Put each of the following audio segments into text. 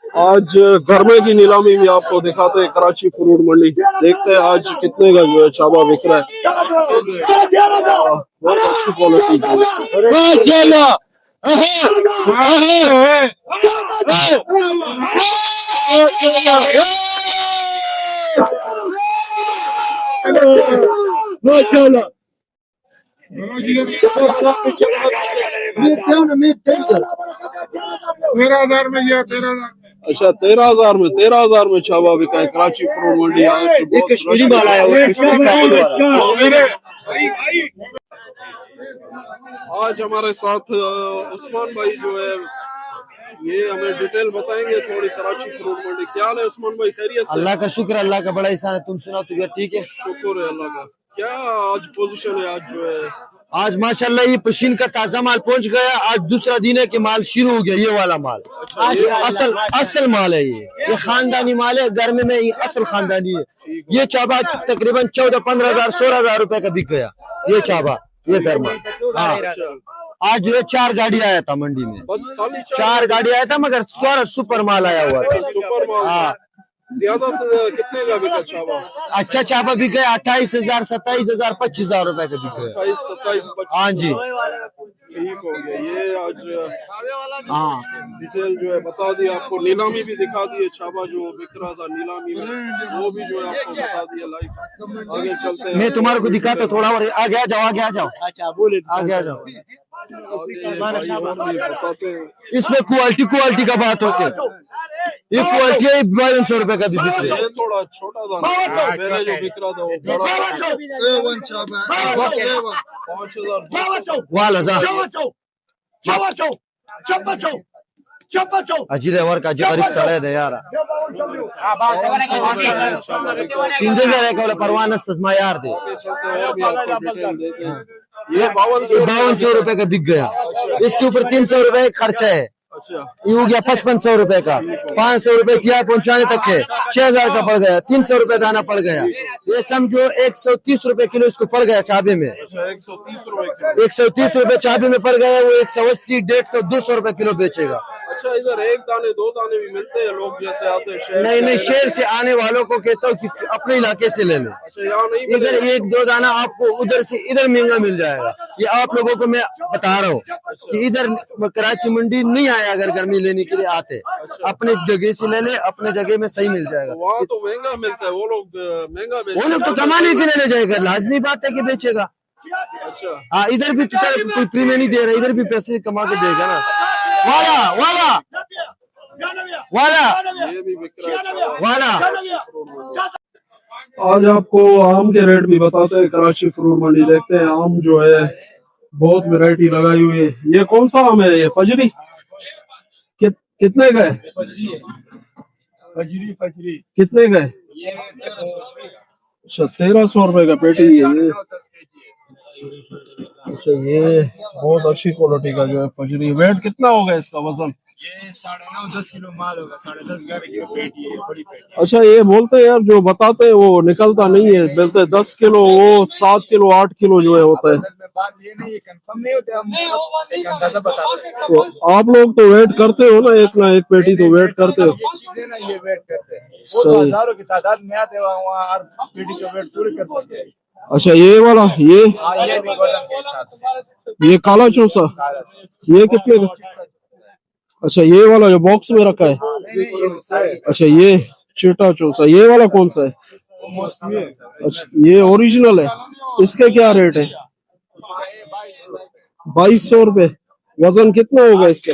आज गरमे की नीलामी भी आपको दिखाते हैं कराची फ्रूट मंडी। देखते हैं आज कितने का जो है चाबा बिक रहा है। बहुत अच्छी क्वालिटी माशाल्लाह। अच्छा 13,000 में चाबा बिका है कराची फ्रूट मंडी। आज कश्मीरी माल आया हुआ है। आज हमारे साथ उस्मान भाई जो है ये हमें डिटेल बताएंगे थोड़ी कराची फ्रूट मंडी। क्या हाल है उस्मान भाई, खैरियत से? अल्लाह का शुक्र, अल्लाह का बड़ा एहसान है। तुम सुनाओ, तबीयत ठीक है? शुक्र है अल्लाह का। क्या आज पोजीशन है आज जो है? आज माशाल्लाह ये पशीन का ताजा माल पहुंच गया। आज दूसरा दिन है कि माल शुरू हो गया। ये वाला माल असल माल है। ये खानदानी माल है। गर्मी में ये असल खानदानी है। ये चाबा तकरीबन 14-15 हजार 16 हजार रुपए का बिक गया। ये चाबा, ये गर्मा। हाँ, आज जो है 4 गाड़ी आया था मंडी में। बस खाली 4 गाड़ी आया था, मगर सारा सुपर माल आया हुआ था। सुपर माल। हाँ, ज्यादा से कितने का बिका चाबा? अच्छा चाबा बिक गया 28,000 27,000 25,000 रुपए का बिक गया। 28, 27, 25। हाँ जी, ठीक हो गया। ये आज हाँ डिटेल जो है बता दी आपको। नीलामी भी दिखा दी है। चाबा जो बिक रहा था नीलामी में वो भी जो है आपको बता दिया लाइव। आगे चलते हैं। मैं तुम्हारे को दिखाता थोड़ा और आगे आ जाओ, आगे आ जाओ। अच्छा बोले, आगे आ जाओ। बताते हैं। इसमें क्वालिटी का बात होती है। ये क्वालिटी है 5200 रुपए का भी बिक रहा है। ये थोड़ा छोटा था पहले जो बिक रहा था वो बड़ा 5,000 वाला अजीले वर्क अजी अरिफ सड़े दे यार 3,000 का वाला परवाना तस्मा यार दे। ये 5200 रुपए का बिक गया। इसके ऊपर 300 रुपए खर्चा है। ये हो गया 5500 रुपए का। 500 रुपए तैयार पहुंचाने तक है। 6,000 का पड़ गया। 300 रुपए दाना पड़ गया। ये समझो 130 रुपए किलो इसको पड़ गया चाबे में। 130 रुपए चाबे में पड़ गया। वो 180 150 200 रुपए किलो बेचेगा। अच्छा, इधर 1 दाने 2 दाने भी मिलते हैं? लोग जैसे आते हैं शहर नहीं, शहर से आने वालों को कहता हूँ कि अपने इलाके से ले लें। अच्छा, यहाँ नहीं इधर 1-2 दाना आपको उधर से इधर महंगा मिल जाएगा। ये आप लोगों को मैं बता रहा हूँ कि इधर कराची मंडी नहीं आया। अगर गर्मी लेने के लिए आते अपने जगह से ले ले, अपने जगह में सही मिल जाएगा। वहाँ तो महंगा मिलता है। वो लोग महंगा बेचते हैं। वो लोग तो कमाने के लिए ले जाएगा। लाजमी बात है कि बेचेगा। अच्छा, हाँ, इधर भी कोई फ्री में नहीं दे रहा। इधर भी पैसे कमा के देगा ना। वाला ये भी बिक रहा है वाला। आज आपको आम के रेट भी बताते हैं कराची फ्रूट मंडी। देखते हैं आम जो है बहुत वैरायटी लगाई हुई है। ये कौन सा आम है? ये फजरी कितने का है? फजरी कितने का है? अच्छा, 1300 रुपए का पेटी है ये। अच्छा, ये बहुत अच्छी क्वालिटी का जो है फजरी। वेट कितना होगा इसका वजन? ये 9.5-10 किलो माल होगा। 10.5 किलो पेटी है, बड़ी पेटी। अच्छा, ये बोलते हैं यार जो बताते हैं वो निकलता नहीं है। बोलते 10 किलो, वो 7 किलो 8 किलो जो है होता है। बात ये नहीं है, कंफर्म नहीं होते। हम एक अंदाजा बताते हैं। तो आप लोग तो वेट करते हो ना एक पेटी तो वेट करते हो। ये चीजें ना ये वेट करते हैं। वो तो हजारों की तादाद में आते हैं, वहाँ हर पेटी का वेट पूरे कर सकते हैं। अच्छा, ये वाला ये भी वजन के हिसाब से। ये काला चौसा ये कितने का? अच्छा, ये वाला जो बॉक्स में रखा है। अच्छा, ये चिटा चौसा। ये वाला कौन सा है? अच्छा, ये ओरिजिनल है। इसके क्या रेट है? 2200 रुपए। वजन कितना होगा इसका?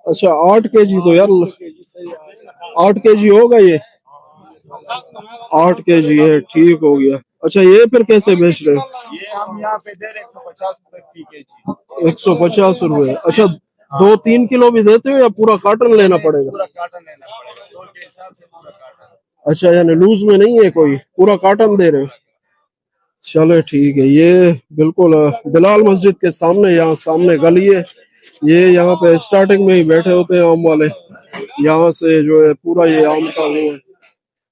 अच्छा, 8 केजी तो यार 8 केजी होगा ये। 8 केजी है, ठीक हो गया। अच्छा, ये फिर कैसे बेच रहे हो? ये हम यहाँ पे दे रहे 150 रुपए फी केजी। 150 रुपए। अच्छा, 2-3 किलो भी देते हो या पूरा कार्टन लेना पड़ेगा? पूरा कार्टन लेना पड़ेगा, तोल के हिसाब से पूरा कार्टन। अच्छा, यानी लूज में नहीं है कोई, पूरा कार्टन दे रहे हो? चलो ठीक है। ये बिल्कुल बिलाल मस्जिद के सामने, यहाँ सामने गली है। ये यहाँ पे स्टार्टिंग में ही बैठे होते हैं आम वाले। यहाँ से जो है पूरा ये आम का वो है।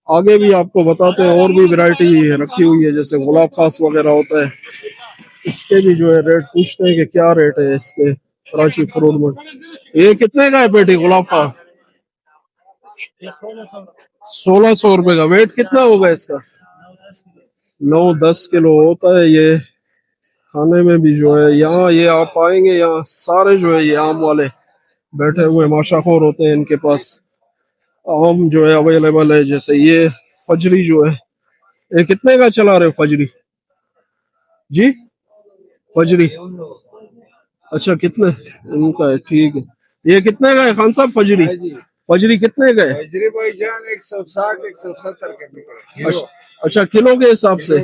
आगे भी आपको बताते हैं और भी वैरायटी रखी हुई है, जैसे गुलाब खास वगैरह होता है। इसके भी जो है रेट पूछते हैं कि क्या रेट है इसके कराची फ्रूट में। ये कितने का है पेटी गुलाब खास? ₹1600 का। वेट कितना होगा इसका? 9-10 किलो होता है ये। खाने में भी जो है यहाँ ये आप पाएंगे, यहाँ सारे जो है ये आम वाले बैठे हुए माशाखोर होते हैं, इनके पास आम जो है अवेलेबल है। जैसे ये फजरी जो है, ये कितने का चला रहे हो फजरी जी? फजरी अच्छा, कितने इनका है? ठीक है। ये कितने का है खान साहब फजरी? फजरी कितने का है? हजरी भाईजान 160 170 के बिके अच्छा, अच्छा, किलो के हिसाब से।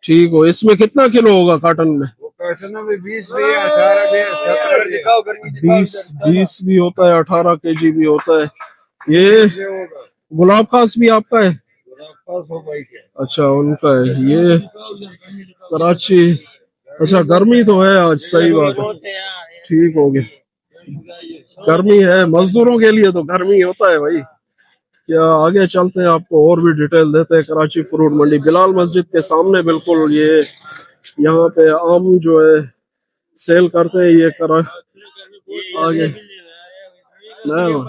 ठीक हो। इसमें कितना किलो होगा कार्टन में? वो कार्टन में 20 भी है, 18 भी है, 17 20 भी होता है, 18 केजी भी होता है। ये गुलाब खास भी आपका है? अच्छा, उनका है ये कराची। अच्छा, गर्मी तो है आज, सही बात है। ठीक हो गया, गर्मी है मजदूरों के लिए तो गर्मी होता है भाई। क्या आगे चलते हैं, आपको और भी डिटेल देते हैं। कराची फ्रूट मंडी बिलाल मस्जिद के सामने बिल्कुल ये यहाँ पे आम जो है सेल करते हैं। ये करा आगे नहीं।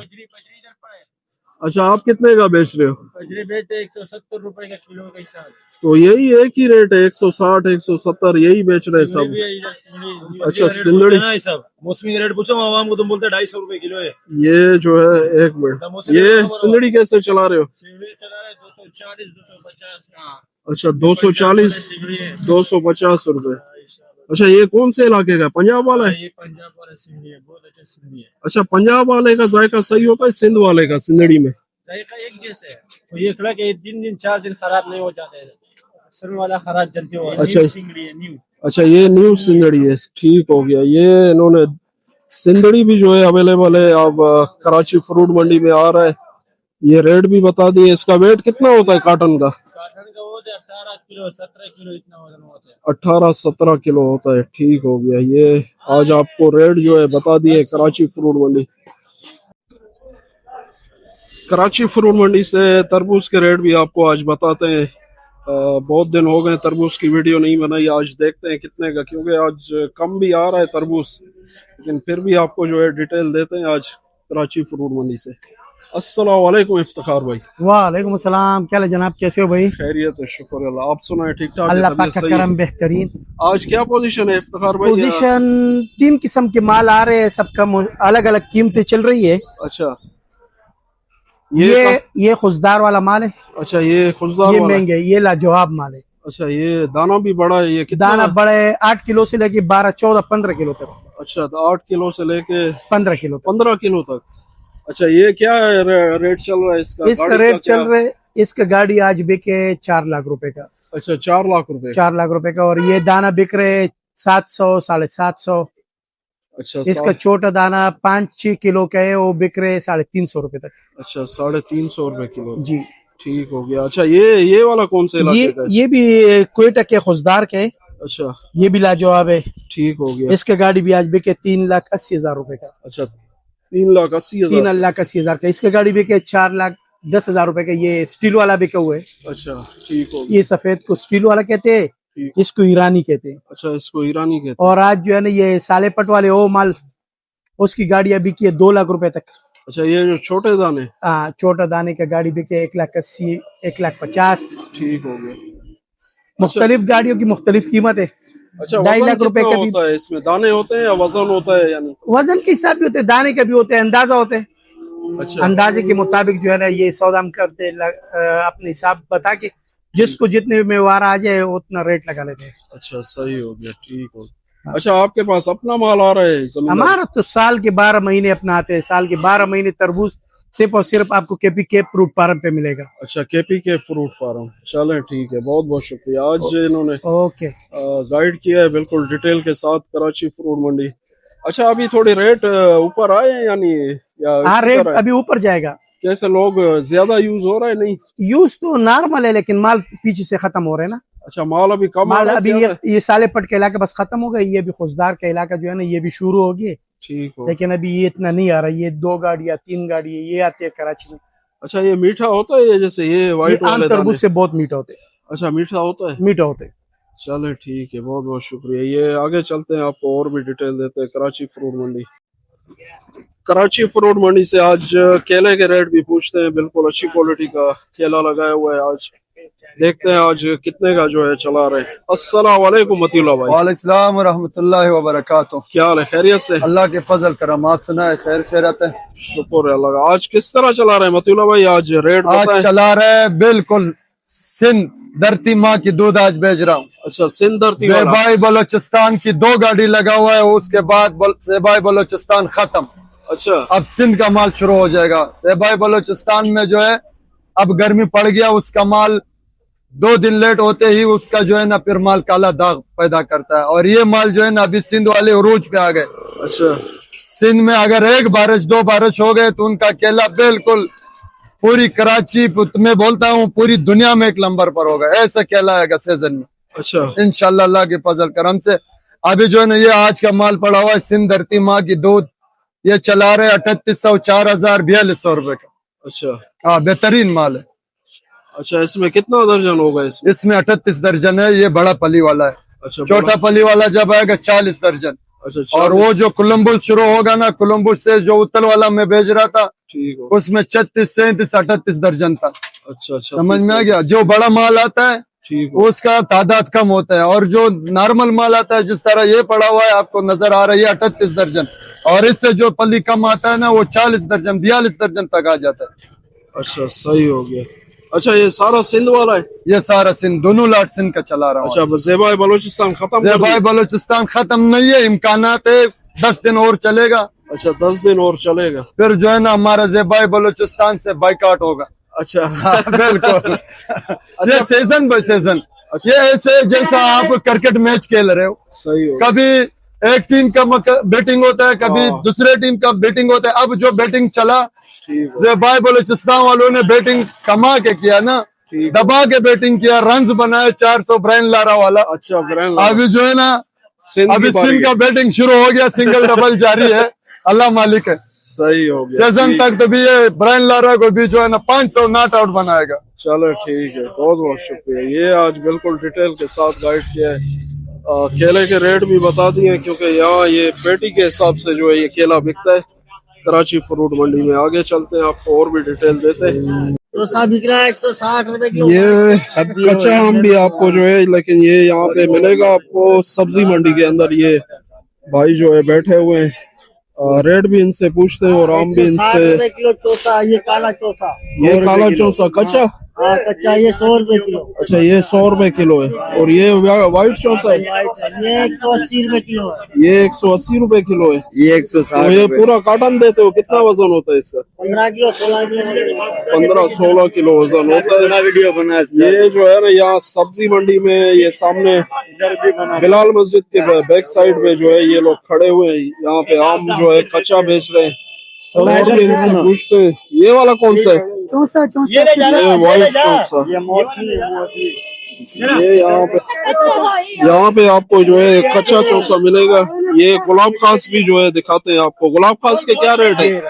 अच्छा, आप कितने का बेच रहे हो? बजरी बेचते 170 रुपए का किलो के हिसाब। तो यही एक ही रेट है, 160 170 यही बेच रहे हैं सब? अच्छा, सिंदड़ी ना ये सब मौसमी का रेट पूछो आवाम को, तुम बोलते 250 रुपए किलो है। ये जो है, एक मिनट, ये सिंदड़ी कैसे चला रहे हो? चला रहे 240 250 का। अच्छा, 240 250 रुपए। अच्छा, ये कौन से इलाके का? पंजाब वाला है? ये पंजाब वाला सिंगड़ी है, बहुत अच्छा सिंगड़ी है। अच्छा, पंजाब वाले का जायका सही होता है, सिंध वाले का सिंदड़ी में? जायका एक जैसे है, तो ये खड़ा के 3 दिन 4 दिन खराब नहीं हो जाते हैं। सिंध वाला खराब जल्दी हो। अच्छा, सिंगड़ी है न्यू। अच्छा, ये न्यू सिंदड़ी है। ठीक हो गया। ये इन्होंने सिंदड़ी भी जो है अवेलेबल है, अब कराची फ्रूट मंडी में आ रहा है। ये रेट भी बता दिए। इसका वेट कितना होता है कार्टन का? कार्टन का होता है 18 किलो 17 किलो इतना वजन होता है। 18-17 किलो होता है। ठीक हो गया। ये आज आपको रेट जो है बता दिए कराची फ्रूट मंडी। कराची फ्रूट मंडी से तरबूज के रेट भी आपको आज बताते हैं। बहुत दिन हो गए तरबूज की वीडियो नहीं बनाई, आज देखते हैं कितने का, क्योंकि आज कम भी आ रहा है तरबूज, लेकिन फिर भी आपको जो है डिटेल देते हैं आज कराची फ्रूट मंडी से। अस्सलाम वालेकुम इफ्तिखार भाई। वालेकुम अस्सलाम, क्या हाल जनाब, कैसे हो भाई? खैरियत है, शुक्र अल्लाह। आप सुनाए, ठीक ठाक? अल्लाह पाक का करम बेहतरीन। आज क्या पोजीशन है इफ्तिखार भाई? पोजीशन 3 किस्म के माल आ रहे हैं, सबका अलग अलग कीमतें चल रही है। अच्छा, ये खुशदार वाला माल है। अच्छा, ये खुशदार ये वाला महंगे, ये लाजवाब माल है। अच्छा, ये दाना भी बड़ा है। ये कितना दाना बड़ा है, 8 किलो से लेके 12 14 15 किलो तक। अच्छा, तो 8 किलो से लेके 15 किलो तक। 15 किलो तक। अच्छा, ये क्या रेट चल रहा है इसका? इसका रेट चल रहा है, इसका गाड़ी आज बिके 4 लाख रुपए का। अच्छा, 4 लाख रुपए। 4 लाख रुपए का। और ये दाना बिक रहे 700 750। अच्छा, इसका छोटा दाना 5-6 किलो का है, वो बिक रहे 350 रुपए तक। अच्छा, 350 रुपए किलो जी, ठीक हो गया। अच्छा, ये वाला कौन से इलाके का है? ये भी क्वेटा के खुशदार के। अच्छा, ये भी लाजवाब है। ठीक हो गया। इसका गाड़ी भी आज बिके 3,80,000 रुपए का। अच्छा, 3,80,000। 3,80,000 का। इसका गाड़ी बिके 4,10,000 रुपए का। ये स्टील वाला बिके हुए। अच्छा, ठीक हो गया। ये सफेद को स्टील वाला कहते हैं, इसको ईरानी कहते हैं। अच्छा, इसको ईरानी कहते हैं। और आज जो है ना ये साले पट वाले ओ माल, उसकी गाड़ी अभी की 2 लाख रुपए तक। अच्छा, ये जो छोटे दाने? हाँ, छोटा दाने का गाड़ी बिके 1,80,000 1,50,000। ठीक हो गया। मुख्तलिफ गाड़ियों की मुख्तलिफ कीमत है। अच्छा, 2.5 लाख रुपए का भी होता है इसमें? दाने होते हैं या वजन होता है? यानी वजन के हिसाब भी होते हैं, दाने का भी होते हैं, अंदाजा होते हैं। अच्छा, अंदाजे के मुताबिक जो है ना ये सौदा हम करते हैं, अपने हिसाब बता के जिसको जितने में वार आ जाए उतना रेट लगा लेते हैं। अच्छा, सही हो गया। ठीक हो। अच्छा, आपके पास अपना माल आ रहा है जमींदार? हमारा तो साल के 12 महीने अपना आते हैं। साल के 12 महीने तरबूज सिर्फ और सिर्फ आपको केपी के फ्रूट फार्म पे मिलेगा। अच्छा, केपी के फ्रूट फार्म। चलें, ठीक है, बहुत बहुत शुक्रिया। आज इन्होंने ओके, गाइड किया है बिल्कुल डिटेल के साथ कराची फ्रूट मंडी। अच्छा, अभी थोड़े रेट ऊपर आए हैं यानी, या हाँ रेट अभी ऊपर जाएगा। कैसे, लोग ज्यादा यूज हो रहा है? नहीं, यूज तो नॉर्मल है, लेकिन माल पीछे से खत्म हो रहे हैं ना। अच्छा, माल अभी कम आ माल रहा है अभी ज्यादा? ये साले पट का इलाका बस खत्म हो गया। ये भी खुशदार का इलाका जो है ना ये भी शुरू हो गया। ठीक हो। लेकिन अभी ये इतना नहीं आ रहा। ये 2 गाड़ियां 3 गाड़ी ये आती है कराची में। अच्छा, ये मीठा होता है? ये जैसे ये व्हाइट आम वाले तरबूज दाने? से बहुत मीठा होते हैं। अच्छा, मीठा होता है। मीठा होते हैं। चले, ठीक है, बहुत बहुत शुक्रिया। ये आगे चलते हैं, आपको और भी डिटेल देते हैं कराची फ्रूट मंडी। कराची फ्रूट मंडी से आज केले के रेट भी पूछते हैं। बिल्कुल अच्छी क्वालिटी का केला लगाया हुआ है। आज देखते हैं आज कितने का जो है चला रहे। अस्सलाम वालेकुम मतीउल्लाह भाई। वालेकुम व रहमतुल्लाहि व बरकातुहू। क्या हाल है, खैरियत से? अल्लाह के फजल करम, आप सुनाए खैर खैरत है? शुक्र है अल्लाह का। आज किस तरह चला रहे हैं मतीउल्लाह भाई? आज रेट आज बताएं। चला रहे बिल्कुल सिंध धरती माँ की दूध आज बेच रहा हूँ। अच्छा, सिंध धरती वाला। ज़ेबाई बलोचिस्तान की 2 गाड़ी लगा हुआ है, उसके बाद ज़ेबाई बलोचिस्तान खत्म। अच्छा, अब सिंध का माल शुरू हो जाएगा। ज़ेबाई बलोचिस्तान में जो है अब गर्मी पड़ गया, उसका माल 2 दिन लेट होते ही उसका जो है ना फिर माल काला दाग पैदा करता है। और ये माल जो है ना अभी सिंध वाले उरूज पे आ गए। अच्छा, सिंध में अगर 1 बारिश 2 बारिश हो गए तो उनका केला बिल्कुल पूरी कराची मैं बोलता हूँ पूरी दुनिया में 1 नंबर पर होगा। ऐसा केला आएगा सीजन में अच्छा, इंशाल्लाह अल्लाह के फजल करम से। अभी जो है ना ये आज का माल पड़ा हुआ है सिंध धरती माँ की दूध, ये चला रहे 3800, 4000, 4200 रुपए का। अच्छा, हाँ बेहतरीन माल है। अच्छा, इसमें कितना दर्जन होगा इसमें? इसमें 38 दर्जन है, ये बड़ा पली वाला है। अच्छा, छोटा पली वाला जब आएगा 40 दर्जन। अच्छा, और वो जो कोलंबस शुरू होगा ना, कोलंबस से जो उत्तल वाला मैं भेज रहा था ठीक हो। उसमें 36, 37, 38 दर्जन था। अच्छा, अच्छा, समझ में आ गया? जो बड़ा माल आता है ठीक हो। उसका तादाद कम होता है, और जो नॉर्मल माल आता है जिस तरह ये पड़ा हुआ है आपको नजर आ रही है 38 दर्जन, और इससे जो पल्ली कम आता है ना वो 40 दर्जन 42 दर्जन तक आ जाता है। अच्छा, सही हो गया। अच्छा, ये सारा सिंध वाला है? ये सारा सिंध, दोनों लाट सिंध का चला रहा हूँ। अच्छा, ज़ेबाई बलोचिस्तान खत्म कर ज़ेबाई दिया? बलोचिस्तान खत्म नहीं है, इम्कानात है 10 दिन और चलेगा। अच्छा, 10 दिन और चलेगा। फिर जो है ना हमारा ज़ेबाई बलोचिस्तान से बाइकाट होगा। अच्छा, बिल्कुल। ये सीजन बाय सीजन, ये ऐसे जैसा आप क्रिकेट मैच खेल रहे हो, सही हो। कभी एक टीम का बैटिंग होता है, कभी दूसरे टीम का बैटिंग होता है। अब जो बैटिंग चला ठीक हो। ज़ेबाई बलोचिस्तान वालों ने बैटिंग कमा के किया ना, दबा के बैटिंग किया, रन्स बनाए 400 ब्रायन लारा वाला। अच्छा, ब्रायन अभी जो है ना सिंध अभी की बारी सिंध का बैटिंग शुरू हो गया, सिंगल डबल जारी है, अल्लाह मालिक है। सही हो गया। सीजन ठीक। तक तो भी ये ब्रायन लारा को भी जो है ना 500 नॉट आउट बनाएगा। चलो ठीक है, बहुत बहुत शुक्रिया। ये आज बिल्कुल डिटेल के साथ गाइड किया है। केले के रेट भी बता दिए क्योंकि यहाँ ये पेटी के हिसाब से जो है ये केला बिकता है कराची फ्रूट मंडी में। आगे चलते हैं, आपको और भी डिटेल देते हैं। चौसा बिक रहा है 160 रुपए किलो। ये कच्चा आम भी आपको जो है, लेकिन ये यहाँ पे मिलेगा आपको सब्जी मंडी के अंदर। ये भाई जो है बैठे हुए हैं, रेट भी इनसे पूछते हैं और आम भी 160 इनसे। रुपए किलो चौसा, ये काला चौसा। ये काला चौसा कच्चा? हाँ कच्चा, ये 100 रुपए किलो। अच्छा, ये 100 रुपए किलो है। और ये व्हाइट चौसा है, ये 180 रुपए किलो है। ये 180 रुपए किलो है। ये 160। तो ये पूरा कार्टन देते हो? कितना वजन होता है इसका? 15 किलो 16 किलो 15-16 किलो वजन होता है। वीडियो बना ये जो है ना यहाँ सब्जी मंडी में, ये सामने बिलाल मस्जिद के बैक साइड पे जो है ये लोग खड़े हुए हैं। यहाँ पे आम जो है कच्चा बेच रहे हैं। और भी इनसे पूछते हैं, ये वाला कौन सा है? चौसा ये ले जाना, ये व्हाइट चौसा। ये मोती ये यहाँ पे आपको जो है कच्चा चौसा मिलेगा। ये गुलाब खास भी जो है दिखाते हैं आपको। गुलाब खास के क्या रेट है,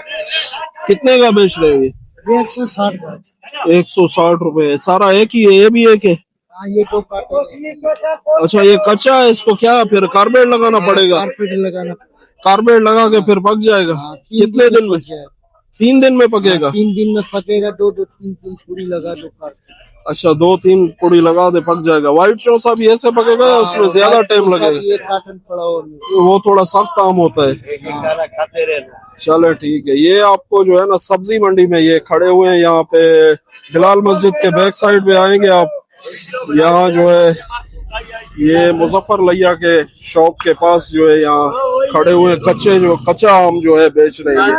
कितने का बेच रहे हो? ये 160 का। 160 रुपए है। सारा एक ही है? ये भी एक है? ये तो अच्छा, ये कच्चा है, इसको क्या फिर कार्बेट लगाना पड़ेगा? कारपेट लगाना, कार्बेट लगा के फिर पक जाएगा? कितने दिन में? 3 दिन में पकेगा? 3 दिन में पकेगा। 2-3 पूरी लगा दो कारपेट। अच्छा, 2-3 कुड़ी लगा दे पक जाएगा। व्हाइट चौसा भी ऐसे पकेगा या उसमें ज्यादा टाइम लगेगा? ये काटन पड़ा और वो थोड़ा सख्त आम होता है। खाते रहना। चलो ठीक है। ये आपको जो है ना सब्जी मंडी में ये खड़े हुए हैं, यहाँ पे बिलाल मस्जिद के बैक साइड पे आएंगे आप। यहाँ जो है ये मुजफ्फर लैया के शॉप के पास जो है यहाँ खड़े हुए कच्चा आम जो है बेच रहे हैं।